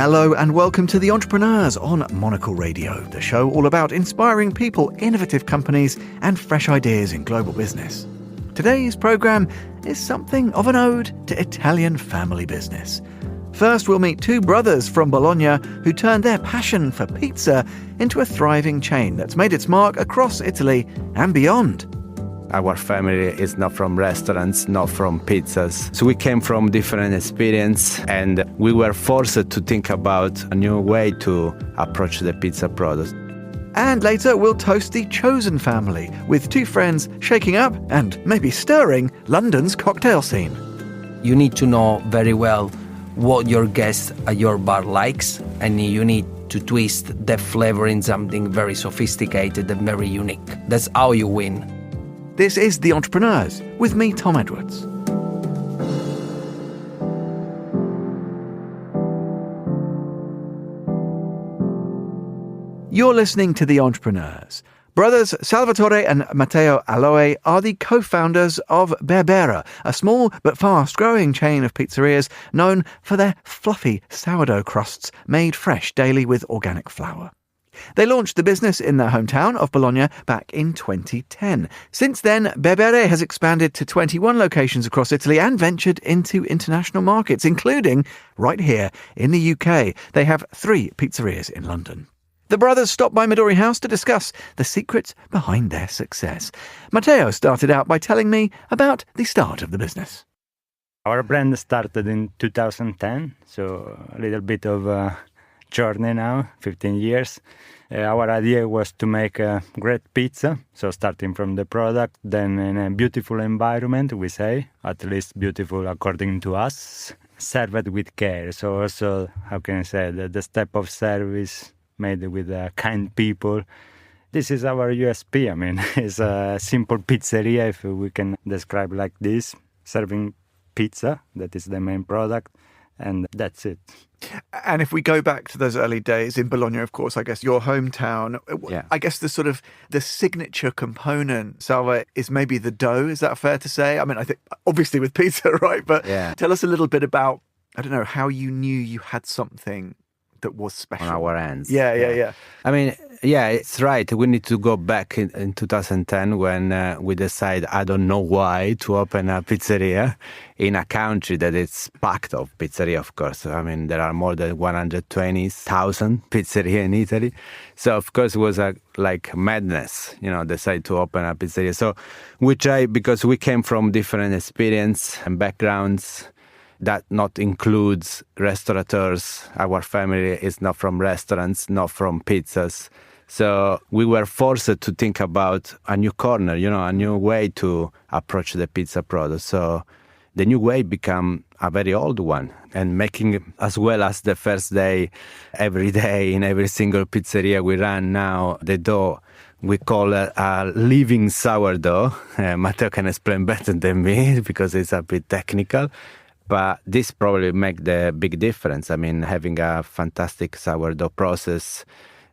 Hello and welcome to The Entrepreneurs on Monocle Radio, the show all about inspiring people, innovative companies and fresh ideas in global business. Today's programme is something of an ode to Italian family business. First, we'll meet two brothers from Bologna who turned their passion for pizza into a thriving chain that's made its mark across Italy and beyond. Our family is not from restaurants, not from pizzas. So we came from different experience and we were forced to think about a new way to approach the pizza product. And later we'll toast the chosen family with two friends shaking up and maybe stirring London's cocktail scene. You need to know very well what your guest at your bar likes, and you need to twist that flavor in something very sophisticated and very unique. That's how you win. This is The Entrepreneurs with me, Tom Edwards. You're listening to The Entrepreneurs. Brothers Salvatore and Matteo Aloe are the co-founders of Berberè, a small but fast-growing chain of pizzerias known for their fluffy sourdough crusts made fresh daily with organic flour. They launched the business in their hometown of Bologna back in 2010. Since then, Berberè has expanded to 21 locations across Italy and ventured into international markets, including right here in the UK. They have 3 pizzerias in London. The brothers stopped by Midori House to discuss the secrets behind their success. Matteo started out by telling me about the start of the business. Our brand started in 2010, so a little bit of a journey now, 15 years. Our idea was to make a great pizza, so starting from the product, then in a beautiful environment, we say, at least beautiful according to us, served with care. So also, how can I say, the step of service made with kind people. This is our USP. I mean, it's a simple pizzeria, if we can describe like this, serving pizza, that is the main product, and that's it. And if we go back to those early days in Bologna, of course, I guess your hometown, I guess the signature component, Salva, is maybe the dough. Is that fair to say? I mean, I think obviously with pizza, right? But tell us a little bit about, I don't know, how you knew you had something that was special. On our hands. Yeah. I mean, it's right. We need to go back in 2010 when we decided, I don't know why, to open a pizzeria in a country that is packed of pizzeria, of course. I mean, there are more than 120,000 pizzeria in Italy. So, of course, it was like madness, decide to open a pizzeria. So we tried, because we came from different experience and backgrounds. That not includes restaurateurs. Our family is not from restaurants, not from pizzas. So we were forced to think about a new corner, a new way to approach the pizza product. So the new way became a very old one. And making, as well as the first day, every day in every single pizzeria we run now, the dough, we call it a living sourdough. Matteo can explain better than me because it's a bit technical. But this probably make the big difference. I mean, having a fantastic sourdough process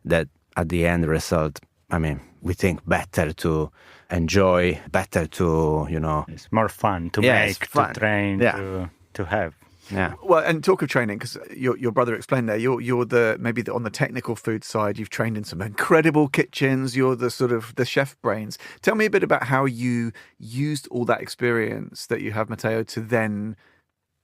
that at the end result, I mean, we think better to enjoy, better to, It's more fun to make, to train, to have. Yeah. Well, and talk of training, because your brother explained there, you're on the technical food side, you've trained in some incredible kitchens, you're the sort of the chef brains. Tell me a bit about how you used all that experience that you have, Matteo, to then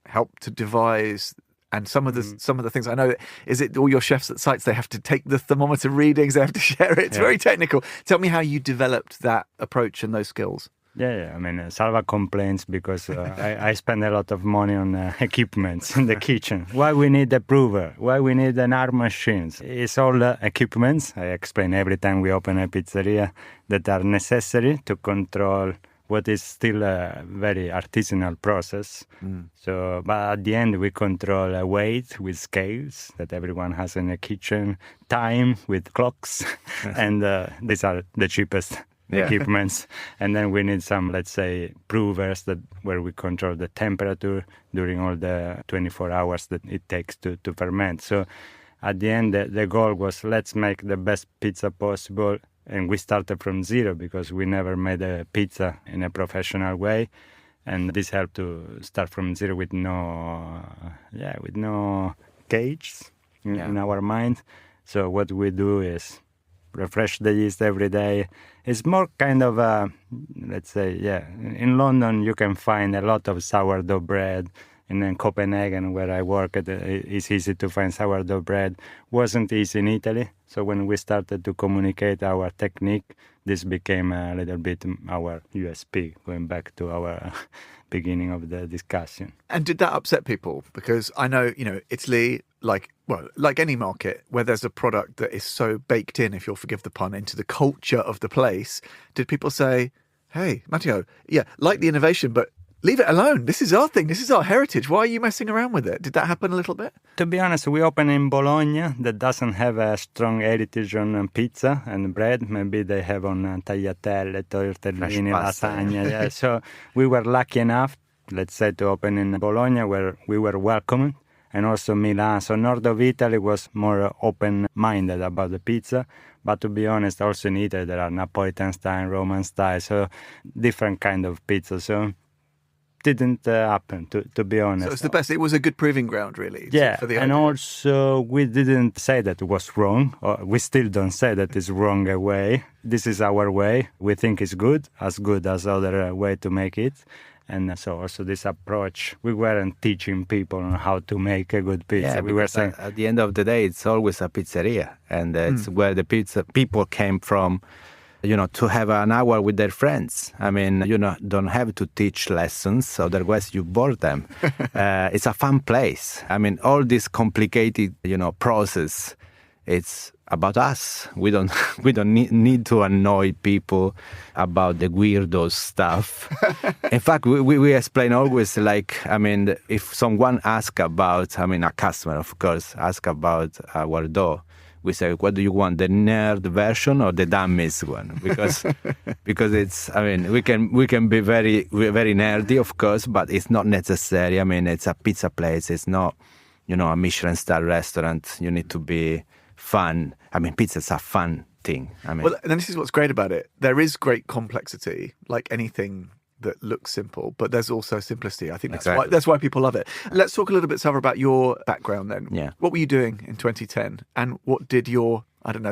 help to devise, and some of the things I know, is it all your chefs at sites, they have to take the thermometer readings, they have to share it, it's very technical. Tell me how you developed that approach and those skills. Yeah. I mean, Salva complains because I spend a lot of money on equipments in the kitchen. Why we need a prover? Why we need an arm machines? It's all equipments. I explain every time we open a pizzeria that are necessary to control what is still a very artisanal process. So, but at the end, we control weight with scales that everyone has in the kitchen, time with clocks, and these are the cheapest equipments. And then we need some, let's say, provers where we control the temperature during all the 24 hours that it takes to ferment. So at the end, the goal was, let's make the best pizza possible. And we started from zero because we never made a pizza in a professional way. And this helped to start from zero with no cages. in our mind. So what we do is refresh the yeast every day. It's more kind of let's say, in London you can find a lot of sourdough bread. And in Copenhagen, where I work, it's easy to find sourdough bread. Wasn't easy in Italy. So when we started to communicate our technique, this became a little bit our USP, going back to our beginning of the discussion. And did that upset people? Because I know, Italy, like any market, where there's a product that is so baked in, if you'll forgive the pun, into the culture of the place, did people say, hey, Matteo, like the innovation, but leave it alone. This is our thing. This is our heritage. Why are you messing around with it? Did that happen a little bit? To be honest, we open in Bologna that doesn't have a strong heritage on pizza and bread. Maybe they have on tagliatelle, tortellini, lasagna. So we were lucky enough, let's say, to open in Bologna where we were welcomed, and also Milan. So north of Italy was more open-minded about the pizza. But to be honest, also in Italy there are Napolitan style, Roman style, so different kind of pizza. So didn't happen, to be honest. So it's the best. It was a good proving ground, really. Yeah, for the and idea. also we didn't say that it was wrong, or we still don't say that it's wrong way. This is our way. We think it's good as other way to make it. And so also this approach, we weren't teaching people on how to make a good pizza. Yeah, we were saying at the end of the day, it's always a pizzeria, and it's where the pizza people came from. To have an hour with their friends. I mean, don't have to teach lessons, otherwise you bore them. It's a fun place. I mean, all this complicated, process, it's about us. We don't need to annoy people about the weirdo stuff. In fact, we explain always, if someone asks about, a customer, of course, ask about our dough, we say, what do you want, the nerd version or the dummies one? Because it's, we can be very, very nerdy, of course, but it's not necessary. It's a pizza place. It's not, a Michelin star restaurant. You need to be fun. Pizza's a fun thing. Well, and this is what's great about it. There is great complexity, like anything that looks simple, but there's also simplicity. I think that's why people love it. Let's talk a little bit, Salva, about your background then. Yeah. What were you doing in 2010? And what did the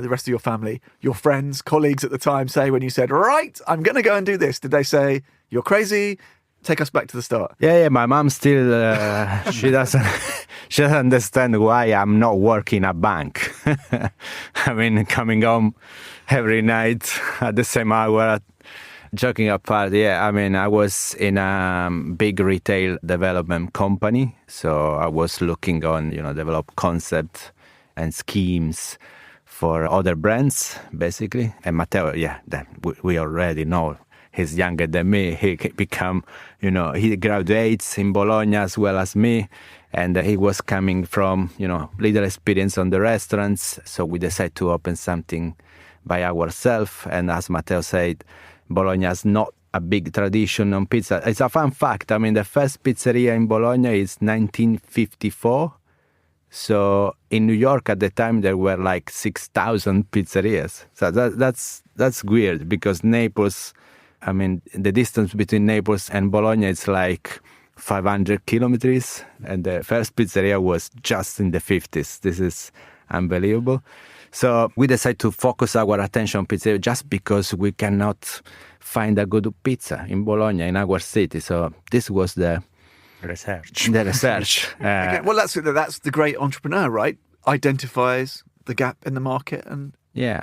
rest of your family, your friends, colleagues at the time say when you said, right, I'm going to go and do this? Did they say, you're crazy? Take us back to the start. Yeah. My mom still, she doesn't understand why I'm not working a bank. Coming home every night at the same hour. Joking apart, I was in a big retail development company, so I was looking on, develop concept and schemes for other brands, basically. And Matteo, we already know, he's younger than me. He become, he graduates in Bologna as well as me, and he was coming from, little experience on the restaurants, so we decided to open something by ourselves. And as Matteo said, Bologna has not a big tradition on pizza. It's a fun fact. The first pizzeria in Bologna is 1954. So in New York at the time, there were like 6,000 pizzerias. So that's weird because Naples, the distance between Naples and Bologna is like 500 kilometers. And the first pizzeria was just in the 50s. This is unbelievable. So we decided to focus our attention on pizzeria just because we cannot find a good pizza in Bologna, in our city. So this was the research. Well, that's the great entrepreneur, right? Identifies the gap in the market and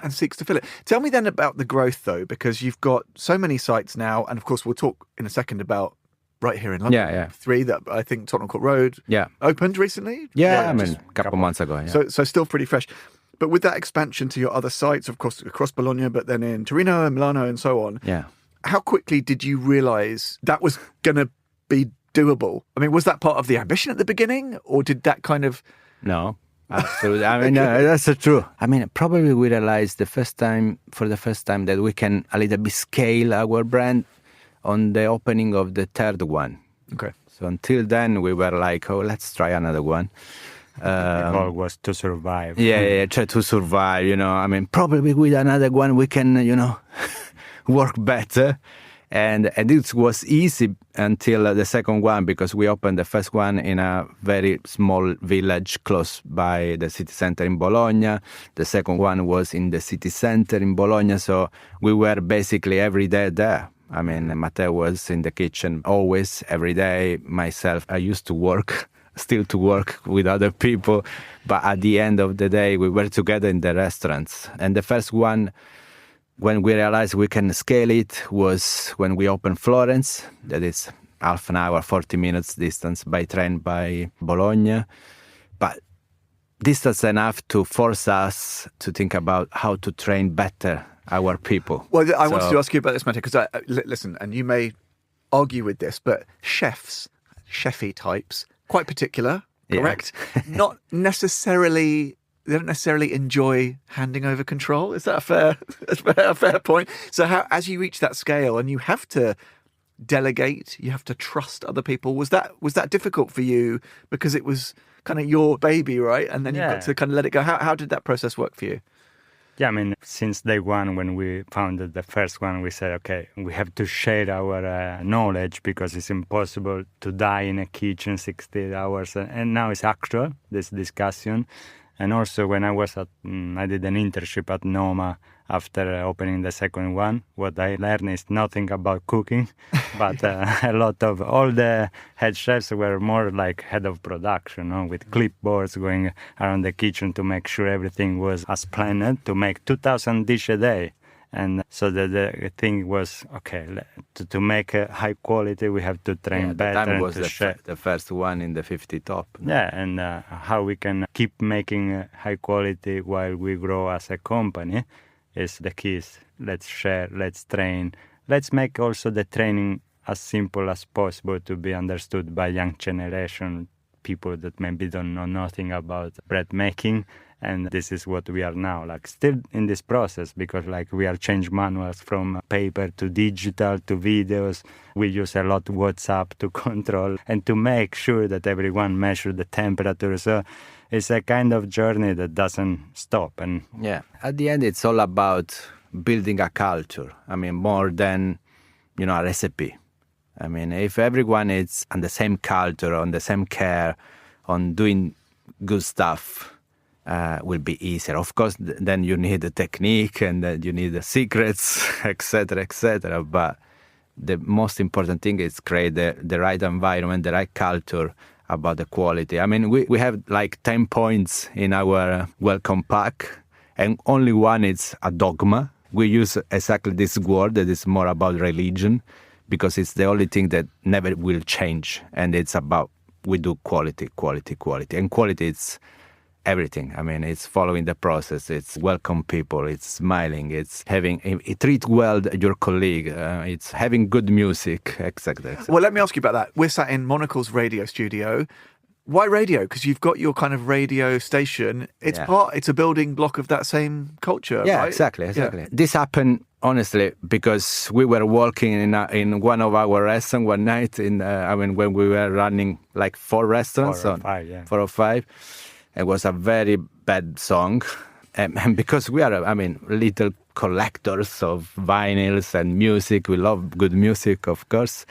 seeks to fill it. Tell me then about the growth, though, because you've got so many sites now. And of course, we'll talk in a second about right here in London. Yeah. 3 that I think Tottenham Court Road opened recently. Yeah, a couple months ago. Yeah. So still pretty fresh. But with that expansion to your other sites, of course, across Bologna, but then in Torino and Milano and so on, how quickly did you realise that was going to be doable? Was that part of the ambition at the beginning, or did that kind of... No, absolutely. No, that's true. Probably we realised for the first time that we can a little bit scale our brand on the opening of the third one. Okay. So until then, we were like, let's try another one. The goal was to survive. Try to survive, probably with another one we can, work better. And it was easy until the second one, because we opened the first one in a very small village close by the city center in Bologna. The second one was in the city center in Bologna. So we were basically every day there. I mean, Matteo was in the kitchen always, every day. Myself, I used to work, still to work with other people. But at the end of the day, we were together in the restaurants. And the first one, when we realized we can scale it, was when we opened Florence. That is half an hour, 40 minutes distance by train by Bologna. But distance enough to force us to think about how to train better our people. Well, I wanted to ask you about this, Matteo, because listen, and you may argue with this, but chefy types, quite particular, correct? Yeah. They don't necessarily enjoy handing over control. Is that a fair point? So as you reach that scale and you have to delegate, you have to trust other people, was that difficult for you because it was kind of your baby, right? And then you've got to kind of let it go. How did that process work for you? Yeah, I mean, since day one, when we founded the first one, we said, okay, we have to share our knowledge, because it's impossible to die in a kitchen 60 hours. And now it's actual, this discussion. And also when I did an internship at Noma after opening the second one. What I learned is nothing about cooking, but a lot of all the head chefs were more like head of production, with clipboards going around the kitchen to make sure everything was as planned to make 2,000 dishes a day. And so the thing was, okay, to make a high quality, we have to train better. That was and to share. The first one in the 50 top. Yeah, and how we can keep making high quality while we grow as a company is the keys. Let's share, let's train. Let's make also the training as simple as possible to be understood by young generation, people that maybe don't know nothing about bread making. And this is what we are now, still in this process, because we are change manuals from paper to digital to videos. We use a lot WhatsApp to control and to make sure that everyone measures the temperature. So it's a kind of journey that doesn't stop. And yeah, at the end, it's all about building a culture. I mean, more than, a recipe. I mean, if everyone is on the same culture, on the same care, on doing good stuff, will be easier. Of course, then you need the technique and then you need the secrets, etc., etc. But the most important thing is create the right environment, the right culture about the quality. I mean, we have 10 points in our welcome pack, and only one is a dogma. We use exactly this word that is more about religion, because it's the only thing that never will change. And it's about, we do quality. And quality is everything. I mean, it's following the process. It's welcome people. It's smiling. It's treat well your colleague. It's having good music. Exactly. Well, let me ask you about that. We're sat in Monocle's radio studio. Why radio? Because you've got your kind of radio station. It's it's a building block of that same culture. Yeah, right? exactly. Yeah. This happened honestly because we were walking in one of our restaurants one night. When we were running 4 restaurants, 4 or 5. It was a very bad song, and because we are, little collectors of vinyls and music, we love good music, of course.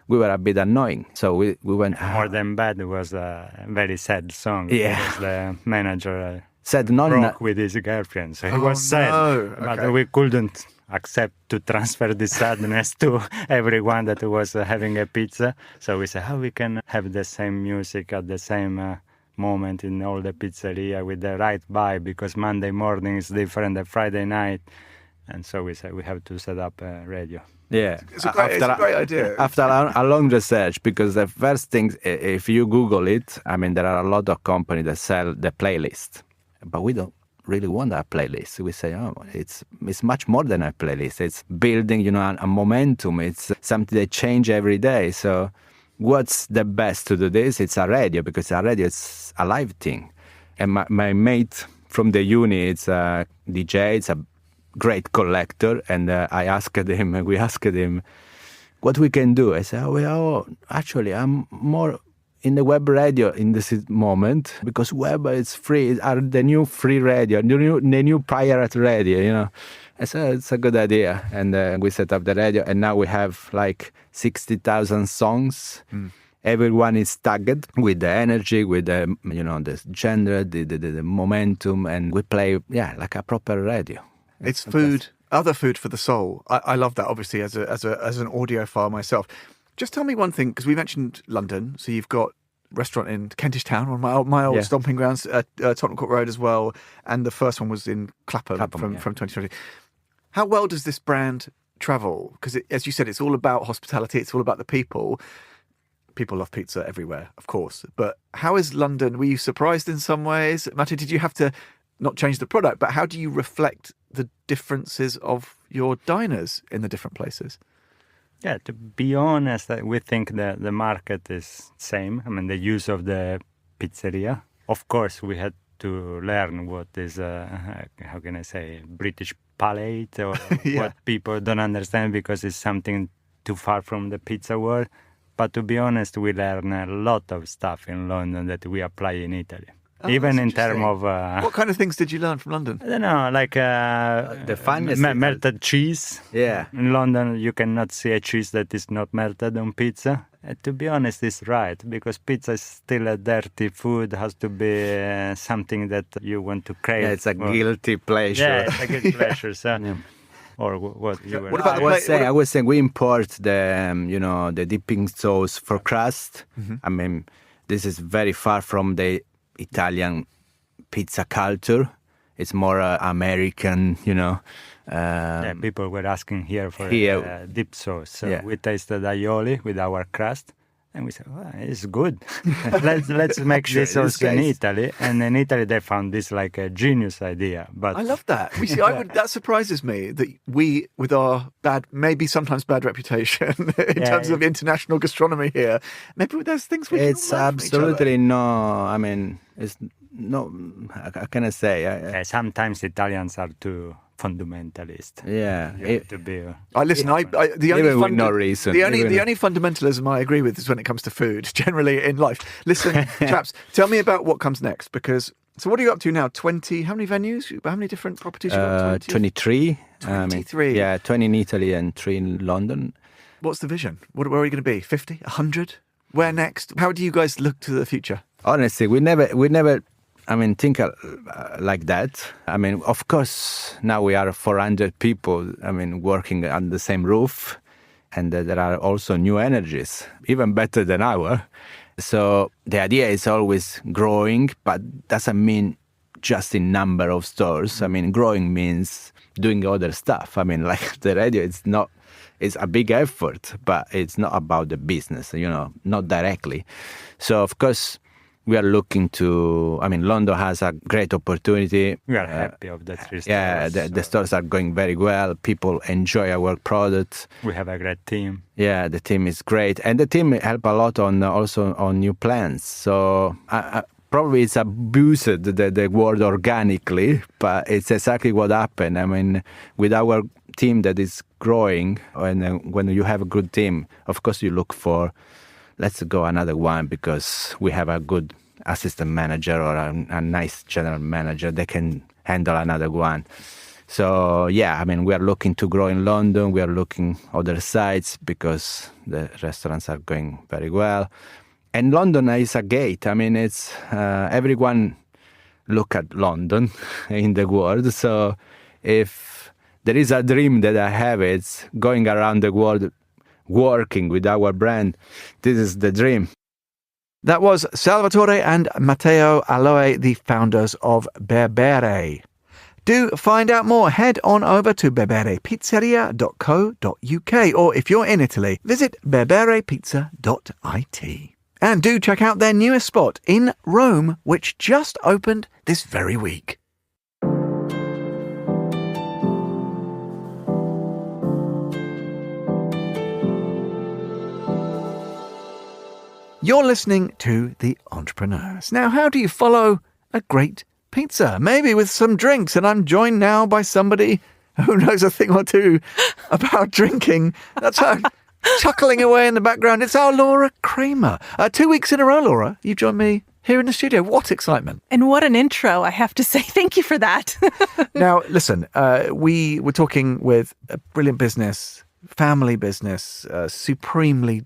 We were a bit annoying, so we went. More than bad, it was a very sad song. Yeah, because the manager said broke with his girlfriend, so it was sad. No. But we couldn't accept to transfer this sadness to everyone that was having a pizza. So we said, how we can have the same music at the same moment in all the pizzeria with the right vibe, because Monday morning is different than Friday night. And so we said we have to set up a radio. Yeah, it's a great idea. After a long research, because the first thing, if you Google it, there are a lot of companies that sell the playlist, but we don't really want a playlist. We say, it's much more than a playlist. It's building, a momentum. It's something that changes every day. So what's the best to do this? It's a radio, because a radio is a live thing. And my mate from the uni, it's a DJ, it's a great collector. And we asked him, what we can do? I said, actually, I'm more in the web radio in this moment, because web is free, are the new free radio, the new pirate radio, It's a good idea. And we set up the radio, and now we have like 60,000 songs. Everyone is tagged with the energy, with the the genre, the momentum, and we play like a proper radio. It's food, other food for the soul. I love that, obviously, as an audiophile myself. Just tell me one thing, because we mentioned London, so you've got restaurant in Kentish Town, on my old stomping grounds, at Tottenham Court Road as well, and the first one was in Clapham from 2020. How well does this brand travel? Because as you said, it's all about hospitality, it's all about the people. People love pizza everywhere, of course, but how is London? Were you surprised in some ways? Matteo, did you have to not change the product, but how do you reflect the differences of your diners in the different places? Yeah, to be honest, we think that the market is same. I mean, the use of the pizzeria. Of course, we had to learn what is, how can I say, British palate, or what people don't understand because it's something too far from the pizza world. But to be honest, we learn a lot of stuff in London that we apply in Italy. Even in terms of... what kind of things did you learn from London? I don't know, like the finest melted cheese. Yeah. In London, you cannot see a cheese that is not melted on pizza. To be honest, it's right, because pizza is still a dirty food, has to be something that you want to crave. Yeah, it's a guilty pleasure. Yeah, it's a guilty pleasure. So. Yeah. Or what you were... What about I was saying we import the the dipping sauce for crust. I mean, this is very far from the Italian pizza culture. It's more American, people were asking here for dip sauce. So we tasted aioli with our crust. And we said, well, it's good. let's make this also in Italy. And in Italy, they found this like a genius idea. But I love that. We see, that surprises me that we, with our maybe sometimes bad reputation in terms of international gastronomy here, maybe there's things we can It's learn from absolutely no. I mean, it's no. How can I say? Sometimes Italians are too fundamentalist. Yeah, to be. Listen. The only fundamentalism I agree with is when it comes to food, generally in life. Listen, chaps, tell me about what comes next. Because what are you up to now? 20? How many venues? How many different properties you got? 23. 23. 20 in Italy and 3 in London. What's the vision? Where are you going to be? 50? 100? Where next? How do you guys look to the future? Honestly, we never. I mean, think like that. I mean, of course, now we are 400 people, working on the same roof. And there are also new energies, even better than our. So the idea is always growing, but doesn't mean just in number of stores. I mean, growing means doing other stuff. I mean, like the radio, it's a big effort, but it's not about the business, not directly. So, of course, we are looking to, London has a great opportunity. We are happy of that. Yeah, the stores are going very well. People enjoy our products. We have a great team. Yeah, the team is great. And the team help a lot also on new plans. So probably it's abused, the word organically, but it's exactly what happened. I mean, with our team that is growing, and when you have a good team, of course you look for, let's go another one because we have a good assistant manager or a nice general manager that can handle another one. So, we are looking to grow in London. We are looking other sites because the restaurants are going very well. And London is a gate. I mean, it's everyone look at London in the world. So if there is a dream that I have, it's going around the world working with our brand. This is the dream. That was Salvatore and Matteo Aloe, the founders of Berberè. Do find out more. Head on over to berberepizzeria.co.uk, or if you're in Italy, visit berberepizza.it. And do check out their newest spot in Rome, which just opened this very week. You're listening to The Entrepreneurs. Now, how do you follow a great pizza? Maybe with some drinks, and I'm joined now by somebody who knows a thing or two about drinking. That's her chuckling away in the background. It's our Laura Kramer. 2 weeks in a row, Laura, you joined me here in the studio. What excitement. And what an intro, I have to say. Thank you for that. Now, listen, we were talking with a brilliant business, family business, supremely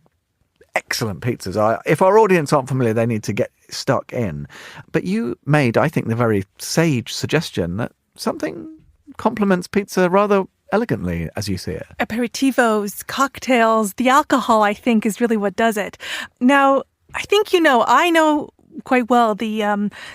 excellent pizzas. If our audience aren't familiar, they need to get stuck in. But you made, I think, the very sage suggestion that something complements pizza rather elegantly, as you see it. Aperitivos, cocktails, the alcohol, I think, is really what does it. Now, I think I know quite well the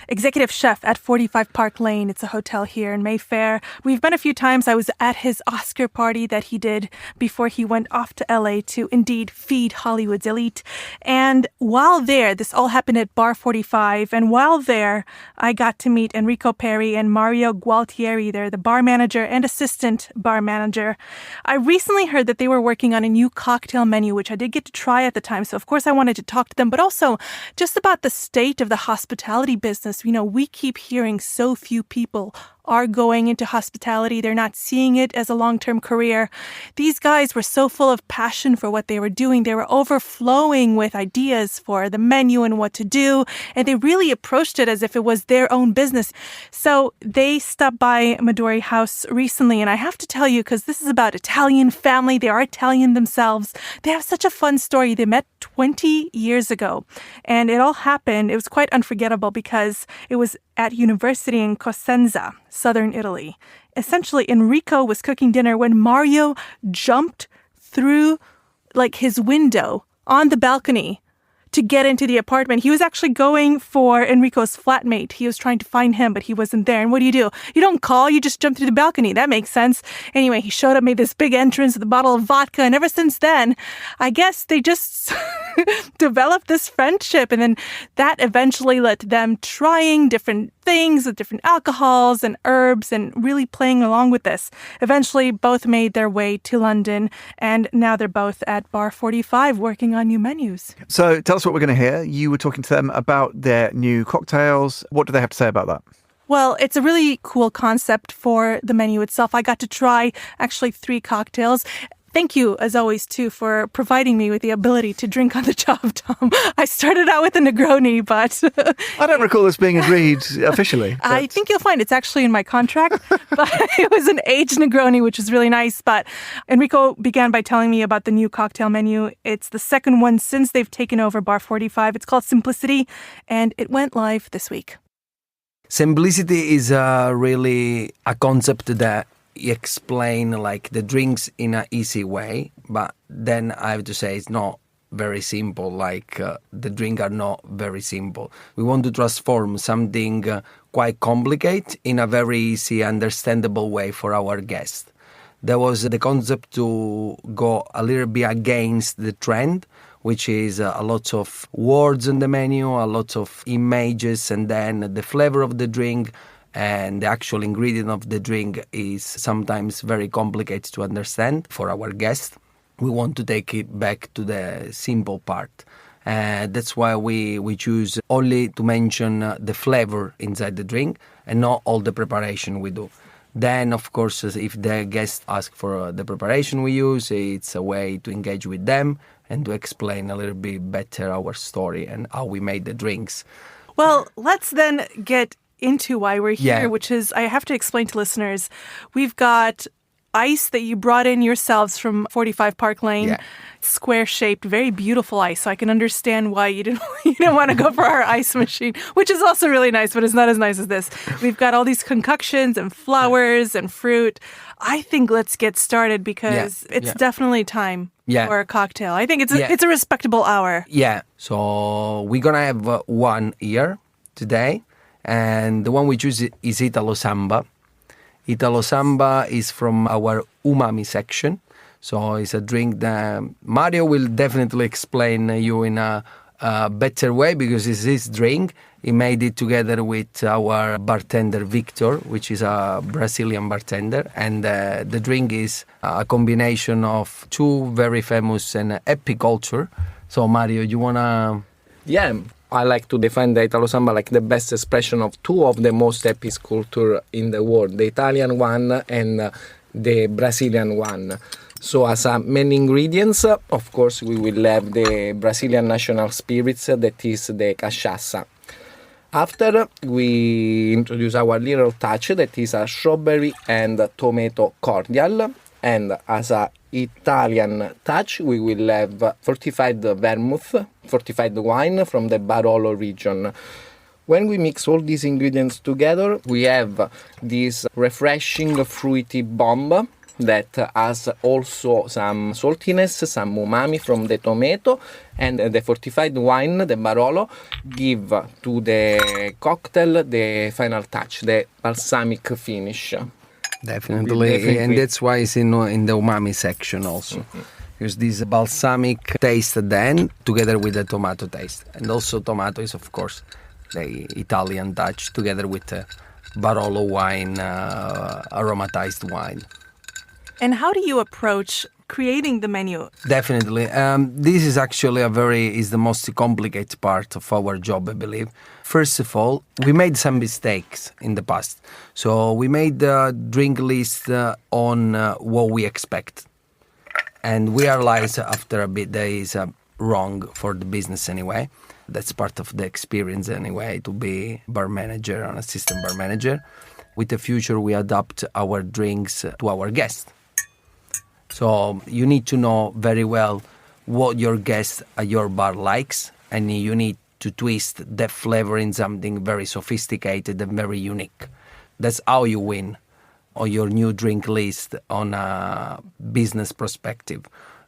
executive chef at 45 Park Lane. It's a hotel here in Mayfair. We've been a few times. I was at his Oscar party that he did before he went off to LA to indeed feed Hollywood's elite. And while there, this all happened at Bar 45, and while there, I got to meet Enrico Perri and Mario Gualtieri. They're the bar manager and assistant bar manager. I recently heard that they were working on a new cocktail menu, which I did get to try at the time. So, of course, I wanted to talk to them, but also just about the state of the hospitality business. We keep hearing so few people are going into hospitality. They're not seeing it as a long-term career. These guys were so full of passion for what they were doing. They were overflowing with ideas for the menu and what to do, and they really approached it as if it was their own business. So they stopped by Midori House recently, and I have to tell you, because this is about Italian family, they are Italian themselves. They have such a fun story. They met 20 years ago, and it all happened. It was quite unforgettable because it was at university in Cosenza, southern Italy. Essentially, Enrico was cooking dinner when Mario jumped through his window on the balcony to get into the apartment. He was actually going for Enrico's flatmate. He was trying to find him, but he wasn't there. And what do? You don't call, you just jump through the balcony. That makes sense. Anyway, he showed up, made this big entrance with a bottle of vodka, and ever since then, I guess they just developed this friendship, and then that eventually led to them trying different things with different alcohols and herbs and really playing along with this. Eventually, both made their way to London, and now they're both at Bar 45 working on new menus. So tell us what we're going to hear. You were talking to them about their new cocktails. What do they have to say about that? Well, it's a really cool concept for the menu itself. I got to try actually 3 cocktails. Thank you, as always, too, for providing me with the ability to drink on the job, Tom. I started out with a Negroni, but... I don't recall this being agreed officially. But... I think you'll find it's actually in my contract, but it was an aged Negroni, which is really nice. But Enrico began by telling me about the new cocktail menu. It's the second one since they've taken over Bar 45. It's called Simplicity, and it went live this week. Simplicity is really a concept that explain the drinks in an easy way, but then I have to say it's not very simple. The drinks are not very simple. We want to transform something quite complicated in a very easy, understandable way for our guests. There was the concept to go a little bit against the trend, which is a lot of words on the menu, a lot of images, and then the flavor of the drink and the actual ingredient of the drink is sometimes very complicated to understand for our guests. We want to take it back to the simple part. That's why we choose only to mention the flavor inside the drink and not all the preparation we do. Then, of course, if the guests ask for the preparation we use, it's a way to engage with them and to explain a little bit better our story and how we made the drinks. Well, let's then get into why we're here, which is, I have to explain to listeners, we've got ice that you brought in yourselves from 45 Park Lane, square-shaped, very beautiful ice, so I can understand why you didn't want to go for our ice machine, which is also really nice, but it's not as nice as this. We've got all these concoctions and flowers and fruit. I think let's get started because it's definitely time for a cocktail. I think it's a respectable hour. Yeah, so we're going to have one here today. And the one we choose is Italo Samba. Italo Samba is from our umami section. So it's a drink that Mario will definitely explain you in a better way because it's his drink. He made it together with our bartender Victor, which is a Brazilian bartender. And the drink is a combination of 2 very famous and epic culture. So Mario, you want to... Yeah. I like to define the Italo Samba like the best expression of 2 of the most epic culture in the world, the Italian one and the Brazilian one. So as main ingredients, of course, we will have the Brazilian national spirits, that is the cachaça. After, we introduce our little touch that is a strawberry and tomato cordial. And as a Italian touch, we will have fortified vermouth, fortified wine from the Barolo region. When we mix all these ingredients together, we have this refreshing fruity bomb that has also some saltiness, some umami from the tomato, and the fortified wine, the Barolo, give to the cocktail the final touch, the balsamic finish. Definitely. And that's why it's in the umami section also. Because this balsamic taste then, together with the tomato taste. And also tomato is, of course, the Italian touch, together with the Barolo wine, aromatized wine. And how do you approach creating the menu? Definitely. This is actually is the most complicated part of our job, I believe. First of all, we made some mistakes in the past. So we made the drink list on what we expect. And we realized after a bit that is wrong for the business anyway. That's part of the experience anyway, to be bar manager and assistant bar manager. With the future, we adapt our drinks to our guests. So you need to know very well what your guest at your bar likes, and you need to twist that flavor in something very sophisticated and very unique. That's how you win on your new drink list on a business perspective.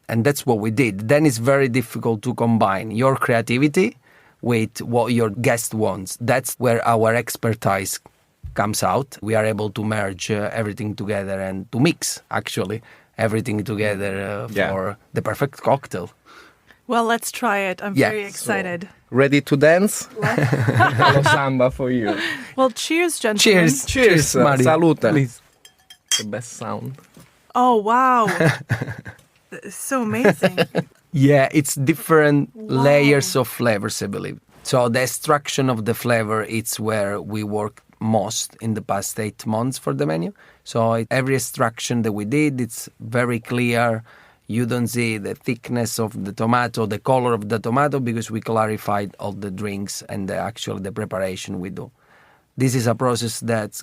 And that's what we did. Then it's very difficult to combine your creativity with what your guest wants. That's where our expertise comes out. We are able to merge everything together and to mix, actually, everything together for the perfect cocktail. Well, let's try it. I'm very excited. So, ready to dance? Hello, samba for you. Well, cheers, gentlemen. Cheers, Mario. salute. Please. The best sound. Oh, wow. It's so amazing. Yeah, it's different layers of flavors, I believe. So the extraction of the flavor, it's where we work most in the past 8 months for the menu. So every extraction that we did, it's very clear. You don't see the thickness of the tomato, the color of the tomato, because we clarified all the drinks and the preparation we do. This is a process that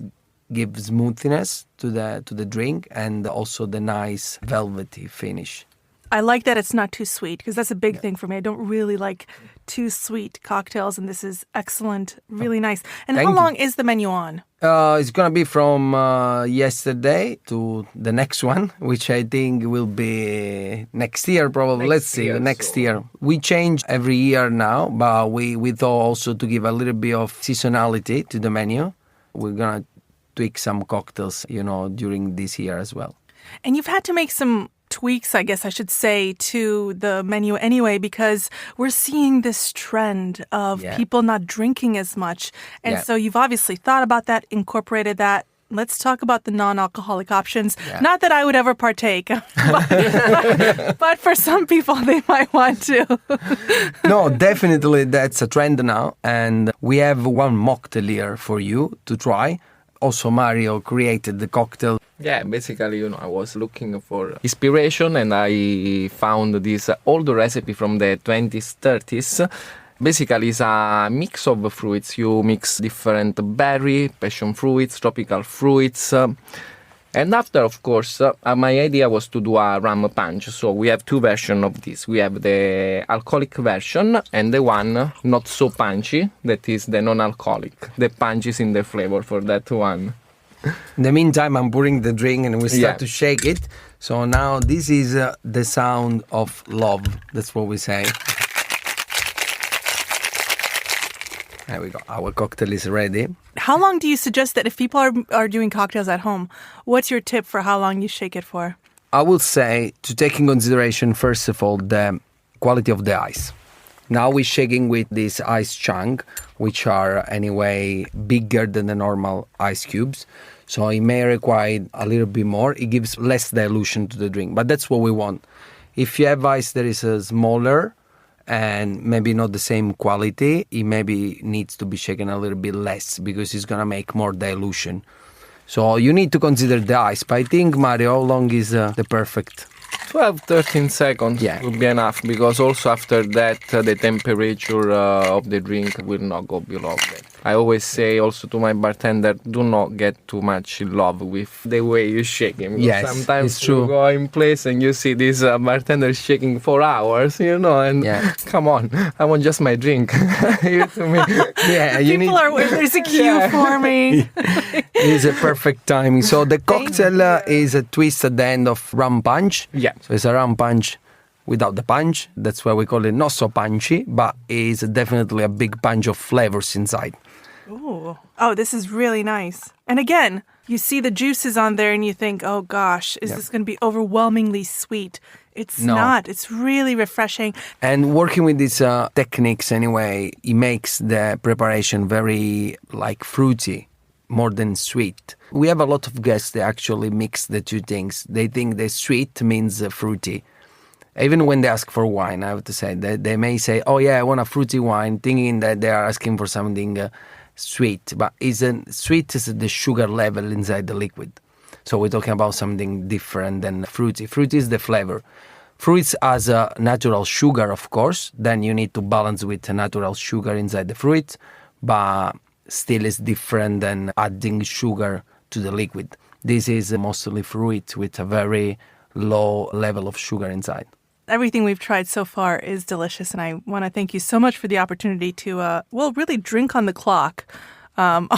gives smoothness to the drink and also the nice velvety finish. I like that it's not too sweet, because that's a big thing for me. I don't really like too sweet cocktails, and this is excellent, really nice. And how long is the menu on? It's going to be from yesterday to the next one, which I think will be next year probably. Let's see, next year. We change every year now, but we thought also to give a little bit of seasonality to the menu. We're going to tweak some cocktails, during this year as well. And you've had to make some tweaks, I guess I should say, to the menu anyway, because we're seeing this trend of people not drinking as much. And so you've obviously thought about that, incorporated that. Let's talk about the non-alcoholic options. Yeah. Not that I would ever partake, but for some people, they might want to. No, definitely that's a trend now. And we have one mocktail here for you to try. Also, Mario created the cocktail. Yeah, basically, I was looking for inspiration, and I found this old recipe from the 20s, 30s. Basically, it's a mix of fruits. You mix different berry, passion fruits, tropical fruits. And after, of course, my idea was to do a rum punch. So we have 2 versions of this. We have the alcoholic version and the one not so punchy, that is the non-alcoholic. The punch is in the flavor for that one. In the meantime, I'm pouring the drink and we start to shake it. So now this is the sound of love. That's what we say. There we go. Our cocktail is ready. How long do you suggest that if people are doing cocktails at home, what's your tip for how long you shake it for? I would say to take in consideration, first of all, the quality of the ice. Now we're shaking with this ice chunk, which are anyway bigger than the normal ice cubes. So it may require a little bit more. It gives less dilution to the drink, but that's what we want. If you have ice that is smaller and maybe not the same quality, it maybe needs to be shaken a little bit less because it's going to make more dilution. So you need to consider the ice. But I think, Mario, how long is the perfect? 12, 13 seconds would be enough, because also after that the temperature of the drink will not go below that. I always say also to my bartender, do not get too much in love with the way you shake him. Yes, sometimes it's true. you go in place and you see this bartender shaking for hours, and come on, I want just my drink. Give to me. Yeah, There's a queue forming. It's a perfect timing. So the cocktail is a twist at the end of rum punch. Yeah. So it's a rum punch without the punch. That's why we call it not so punchy, but it's definitely a big punch of flavors inside. Ooh. Oh, this is really nice. And again, you see the juices on there and you think, oh gosh, is this going to be overwhelmingly sweet? It's not. It's really refreshing. And working with these techniques anyway, it makes the preparation very fruity, more than sweet. We have a lot of guests that actually mix the two things. They think the sweet means fruity. Even when they ask for wine, I have to say, they may say, oh yeah, I want a fruity wine, thinking that they are asking for something sweet. But sweet is the sugar level inside the liquid. So we're talking about something different than fruity. Fruity is the flavor. Fruits has a natural sugar, of course. Then you need to balance with a natural sugar inside the fruit. But still is different than adding sugar to the liquid. This is mostly fruit with a very low level of sugar inside. Everything we've tried so far is delicious, and I want to thank you so much for the opportunity to, really drink on the clock. I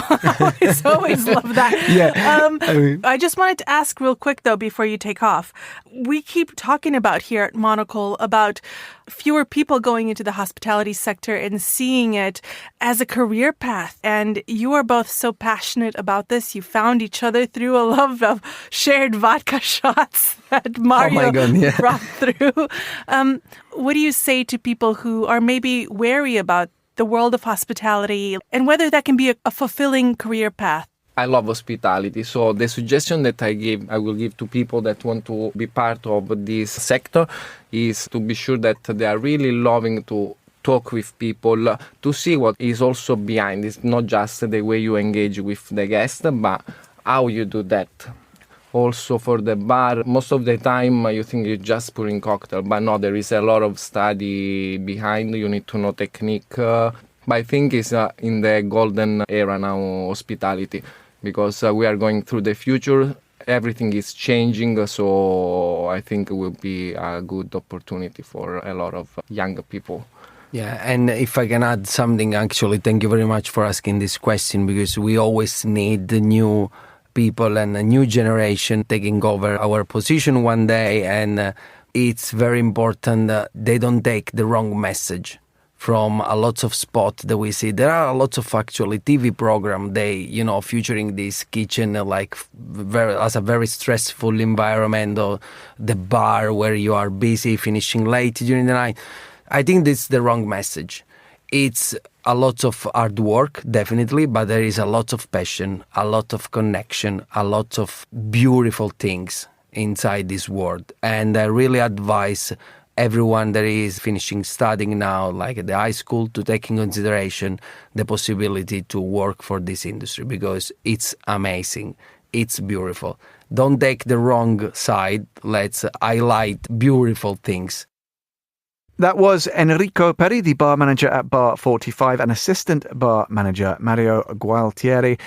always love that. I just wanted to ask real quick, though, before you take off. We keep talking about here at Monocle about fewer people going into the hospitality sector and seeing it as a career path. And you are both so passionate about this. You found each other through a love of shared vodka shots that Mario brought through. What do you say to people who are maybe wary about the world of hospitality and whether that can be a fulfilling career path? I love hospitality, so the suggestion that I will give to people that want to be part of this sector is to be sure that they are really loving to talk with people, to see what is also behind. It's not just the way you engage with the guest, but how you do that. Also for the bar, most of the time you think you're just pouring cocktail, but no, there is a lot of study behind. You need to know technique. But I think it's in the golden era now, hospitality, because we are going through the future. Everything is changing, so I think it will be a good opportunity for a lot of young people. Yeah, and if I can add something, actually, thank you very much for asking this question, because we always need the new people and a new generation taking over our position one day, and it's very important that they don't take the wrong message from a lot of spots that we see. There are a lot of actually TV program, featuring this kitchen as a very stressful environment, or the bar where you are busy finishing late during the night. I think this is the wrong message. It's a lot of hard work, definitely, but there is a lot of passion, a lot of connection, a lot of beautiful things inside this world. And I really advise everyone that is finishing studying now, like at the high school, to take in consideration the possibility to work for this industry, because it's amazing. It's beautiful. Don't take the wrong side. Let's highlight beautiful things. That was Enrico Peri, the bar manager at Bar 45, and assistant bar manager Mario Gualtieri.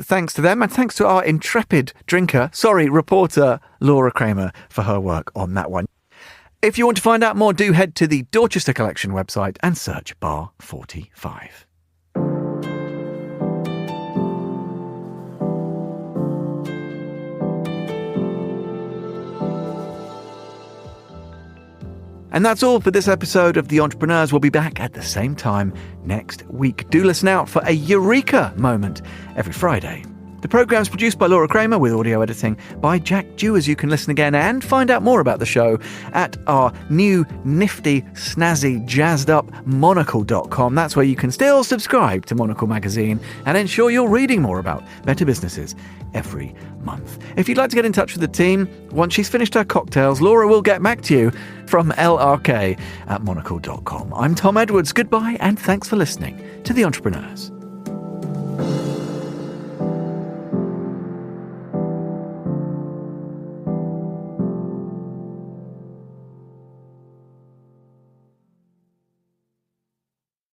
Thanks to them, and thanks to our intrepid reporter Laura Kramer for her work on that one. If you want to find out more, do head to the Dorchester Collection website and search Bar 45. And that's all for this episode of The Entrepreneurs. We'll be back at the same time next week. Do listen out for a Eureka moment every Friday. The programme's produced by Laura Kramer with audio editing by Jack Dewars. You can listen again and find out more about the show at our new, nifty, snazzy, jazzed up Monocle.com. That's where you can still subscribe to Monocle magazine and ensure you're reading more about better businesses every month. If you'd like to get in touch with the team, once she's finished her cocktails, Laura will get back to you from LRK at Monocle.com. I'm Tom Edwards. Goodbye and thanks for listening to The Entrepreneurs.